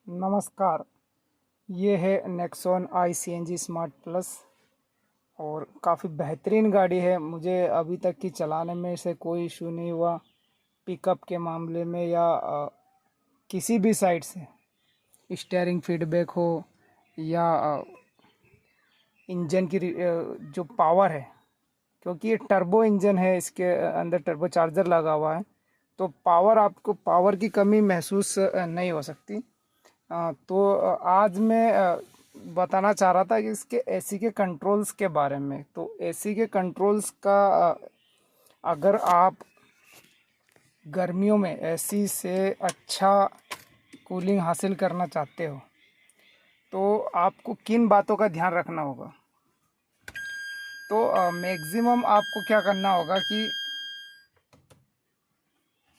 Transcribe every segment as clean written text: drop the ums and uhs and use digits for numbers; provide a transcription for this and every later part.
नमस्कार। ये है नेक्सॉन आई CNG स्मार्ट प्लस और काफ़ी बेहतरीन गाड़ी है। मुझे अभी तक की चलाने में से कोई इशू नहीं हुआ, पिकअप के मामले में या किसी भी साइड से, स्टीयरिंग फीडबैक हो या इंजन की जो पावर है, क्योंकि ये टर्बो इंजन है, इसके अंदर टर्बो चार्जर लगा हुआ है, तो आपको पावर की कमी महसूस नहीं हो सकती। आज मैं बताना चाह रहा था कि इसके एसी के कंट्रोल्स के बारे में। तो एसी के कंट्रोल्स का अगर आप गर्मियों में एसी से अच्छा कूलिंग हासिल करना चाहते हो तो आपको किन बातों का ध्यान रखना होगा। तो मैक्सिमम आपको क्या करना होगा कि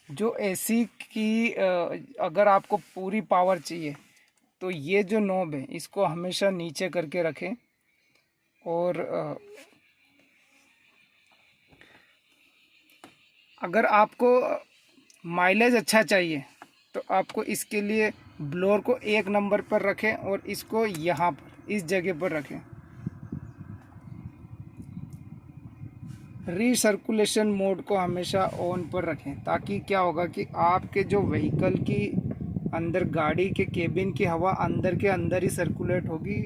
जो एसी की अगर आपको पूरी पावर चाहिए तो ये जो नॉब है इसको हमेशा नीचे करके रखें। और अगर आपको माइलेज अच्छा चाहिए तो आपको इसके लिए ब्लोअर को 1 नंबर पर रखें और इसको यहाँ पर इस जगह पर रखें। रीसर्कुलेशन मोड को हमेशा ऑन पर रखें, ताकि क्या होगा कि आपके जो व्हीकल की अंदर गाड़ी के केबिन की हवा अंदर के अंदर ही सर्कुलेट होगी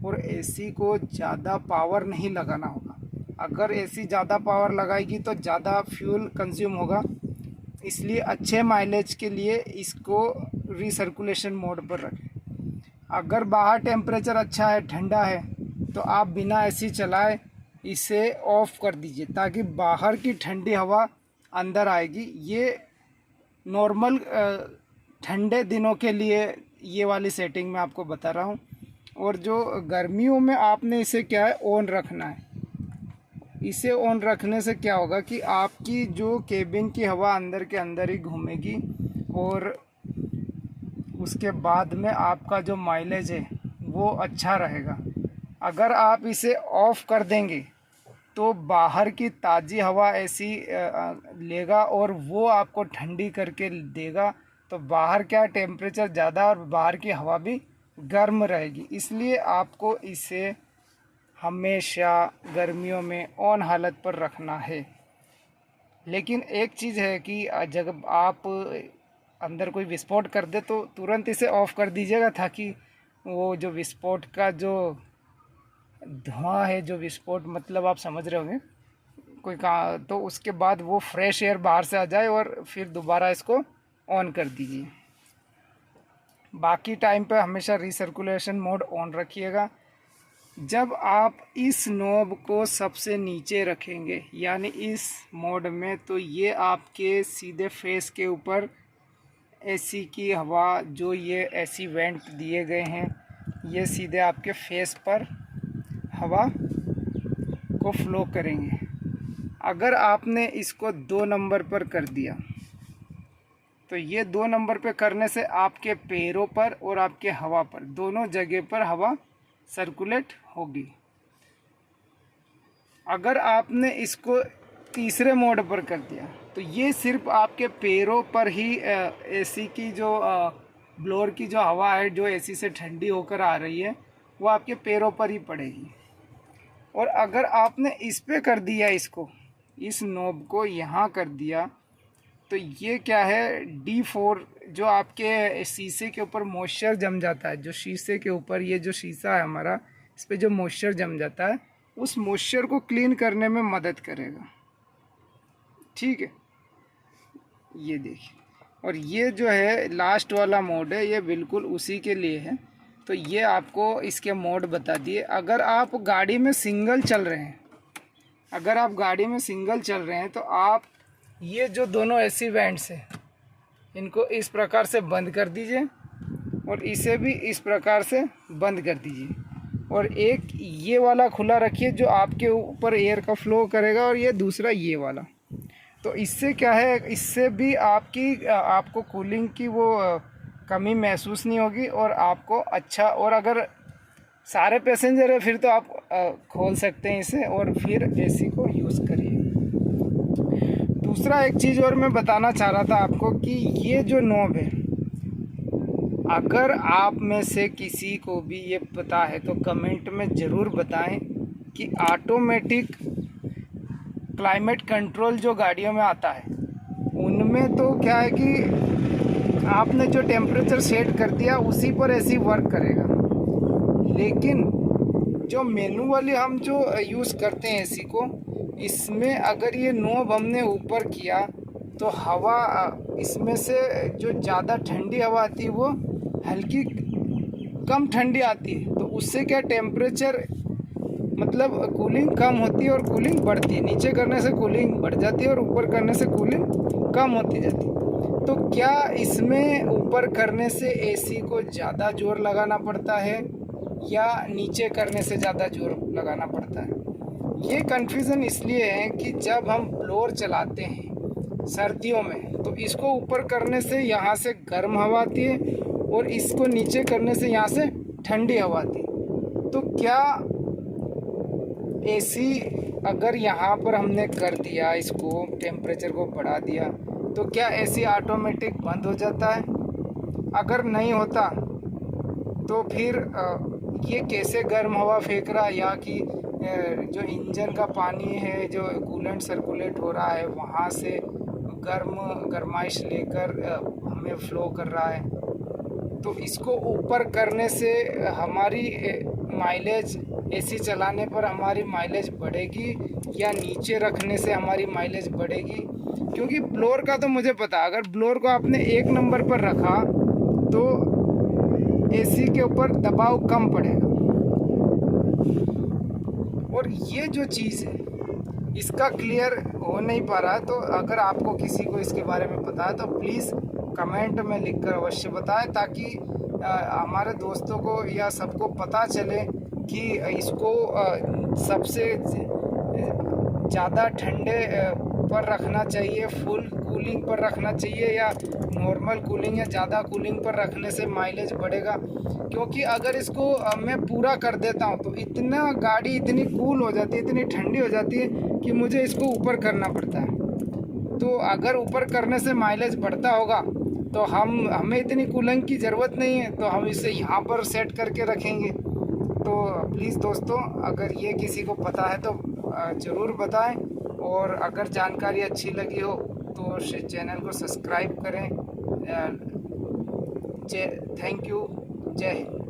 और एसी को ज़्यादा पावर नहीं लगाना होगा। अगर एसी ज़्यादा पावर लगाएगी तो ज़्यादा फ्यूल कंज्यूम होगा, इसलिए अच्छे माइलेज के लिए इसको रीसर्कुलेशन मोड पर रखें। अगर बाहर टेम्परेचर अच्छा है, ठंडा है, तो आप बिना एसी चलाए इसे ऑफ कर दीजिए, ताकि बाहर की ठंडी हवा अंदर आएगी। ये नॉर्मल ठंडे दिनों के लिए ये वाली सेटिंग मैं आपको बता रहा हूँ। और जो गर्मियों में आपने इसे क्या है ऑन रखना है। इसे ऑन रखने से क्या होगा कि आपकी जो केबिन की हवा अंदर के अंदर ही घूमेगी और उसके बाद में आपका जो माइलेज है वो अच्छा रहेगा। अगर आप इसे ऑफ़ कर देंगे तो बाहर की ताज़ी हवा ऐसी लेगा और वो आपको ठंडी करके देगा। तो बाहर क्या टेम्परेचर ज़्यादा और बाहर की हवा भी गर्म रहेगी, इसलिए आपको इसे हमेशा गर्मियों में ऑन हालत पर रखना है। लेकिन एक चीज़ है कि जब आप अंदर कोई विस्फोट कर दे तो तुरंत इसे ऑफ़ कर दीजिएगा, ताकि वो जो विस्फोट का जो धुआं है, जो विस्फोट मतलब आप समझ रहे होंगे कोई का, तो उसके बाद वो फ्रेश एयर बाहर से आ जाए और फिर दोबारा इसको ऑन कर दीजिए। बाकी टाइम पे हमेशा रीसर्कुलेशन मोड ऑन रखिएगा। जब आप इस नॉब को सबसे नीचे रखेंगे यानी इस मोड में, तो ये आपके सीधे फेस के ऊपर एसी की हवा, जो ये एसी वेंट दिए गए हैं, ये सीधे आपके फेस पर हवा को फ्लो करेंगे। अगर आपने इसको 2 नंबर पर कर दिया तो ये 2 नंबर पे करने से आपके पैरों पर और आपके हवा पर दोनों जगह पर हवा सर्कुलेट होगी। अगर आपने इसको तीसरे मोड पर कर दिया तो ये सिर्फ आपके पैरों पर ही एसी की जो ब्लोअर की जो हवा है, जो एसी से ठंडी होकर आ रही है, वो आपके पैरों पर ही पड़ेगी। और अगर आपने इस पे कर दिया, इसको इस नॉब को यहाँ कर दिया, तो ये क्या है D4, जो आपके शीशे के ऊपर मॉइस्चर जम जाता है, जो शीशे के ऊपर ये जो शीशा है हमारा, इस पे जो मॉइस्चर जम जाता है, उस मॉइस्चर को क्लीन करने में मदद करेगा। ठीक है, ये देखिए। और ये जो है लास्ट वाला मोड है, ये बिल्कुल उसी के लिए है। तो ये आपको इसके मोड बता दिए। अगर आप गाड़ी में सिंगल चल रहे हैं, तो आप ये जो दोनों एसी वेंट्स हैं इनको इस प्रकार से बंद कर दीजिए और इसे भी इस प्रकार से बंद कर दीजिए। और एक ये वाला खुला रखिए जो आपके ऊपर एयर का फ्लो करेगा, और ये दूसरा ये वाला। तो इससे क्या है, इससे भी आपको कूलिंग की वो कमी महसूस नहीं होगी और आपको अच्छा। और अगर सारे पैसेंजर है फिर तो आप खोल सकते हैं इसे और फिर एसी को यूज़ करिए। दूसरा एक चीज़ और मैं बताना चाह रहा था आपको कि ये जो नॉब है, अगर आप में से किसी को भी ये पता है तो कमेंट में ज़रूर बताएं कि ऑटोमेटिक क्लाइमेट कंट्रोल जो गाड़ियों में आता है उनमें तो क्या है कि आपने जो टेम्परेचर सेट कर दिया उसी पर ऐसी वर्क करेगा, लेकिन जो मैनुअली हम जो यूज़ करते हैं एसी को, इसमें अगर ये नॉब हमने ऊपर किया तो हवा इसमें से जो ज़्यादा ठंडी हवा आती है वो हल्की कम ठंडी आती है। तो उससे क्या टेम्परेचर मतलब कूलिंग कम होती है और कूलिंग बढ़ती है। नीचे करने से कूलिंग बढ़ जाती है और ऊपर करने से कूलिंग कम होती जाती है। तो क्या इसमें ऊपर करने से एसी को ज़्यादा जोर लगाना पड़ता है या नीचे करने से ज़्यादा जोर लगाना पड़ता है? ये कन्फ्यूज़न इसलिए है कि जब हम ब्लोअर चलाते हैं सर्दियों में तो इसको ऊपर करने से यहाँ से गर्म हवा आती है और इसको नीचे करने से यहाँ से ठंडी हवा आती है। तो क्या एसी अगर यहाँ पर हमने कर दिया, इसको टेम्परेचर को बढ़ा दिया, तो क्या एसी ऑटोमेटिक बंद हो जाता है? अगर नहीं होता तो फिर ये कैसे गर्म हवा फेंक रहा है, या कि जो इंजन का पानी है जो कूलेंट सर्कुलेट हो रहा है वहाँ से गर्माइश लेकर हमें फ्लो कर रहा है। तो इसको ऊपर करने से हमारी माइलेज, एसी चलाने पर हमारी माइलेज बढ़ेगी या नीचे रखने से हमारी माइलेज बढ़ेगी? क्योंकि ब्लोअर का तो मुझे पता है, अगर ब्लोअर को आपने 1 नंबर पर रखा तो एसी के ऊपर दबाव कम पड़ेगा। और ये जो चीज़ है इसका क्लियर हो नहीं पा रहा है। तो अगर आपको किसी को इसके बारे में पता है तो प्लीज़ कमेंट में लिखकर अवश्य बताएं, ताकि हमारे दोस्तों को या सबको पता चले कि इसको सबसे ज़्यादा ठंडे पर रखना चाहिए, फुल कूलिंग पर रखना चाहिए, या नॉर्मल कूलिंग या ज़्यादा कूलिंग पर रखने से माइलेज बढ़ेगा। क्योंकि अगर इसको मैं पूरा कर देता हूँ तो इतना गाड़ी इतनी कूल हो जाती है, इतनी ठंडी हो जाती है कि मुझे इसको ऊपर करना पड़ता है। तो अगर ऊपर करने से माइलेज बढ़ता होगा तो हमें इतनी कूलिंग की ज़रूरत नहीं है, तो हम इसे यहाँ पर सेट करके रखेंगे। तो प्लीज़ दोस्तों, अगर ये किसी को पता है तो ज़रूर बताएं, और अगर जानकारी अच्छी लगी हो तो चैनल को सब्सक्राइब करें। Thank you. जय हिंद।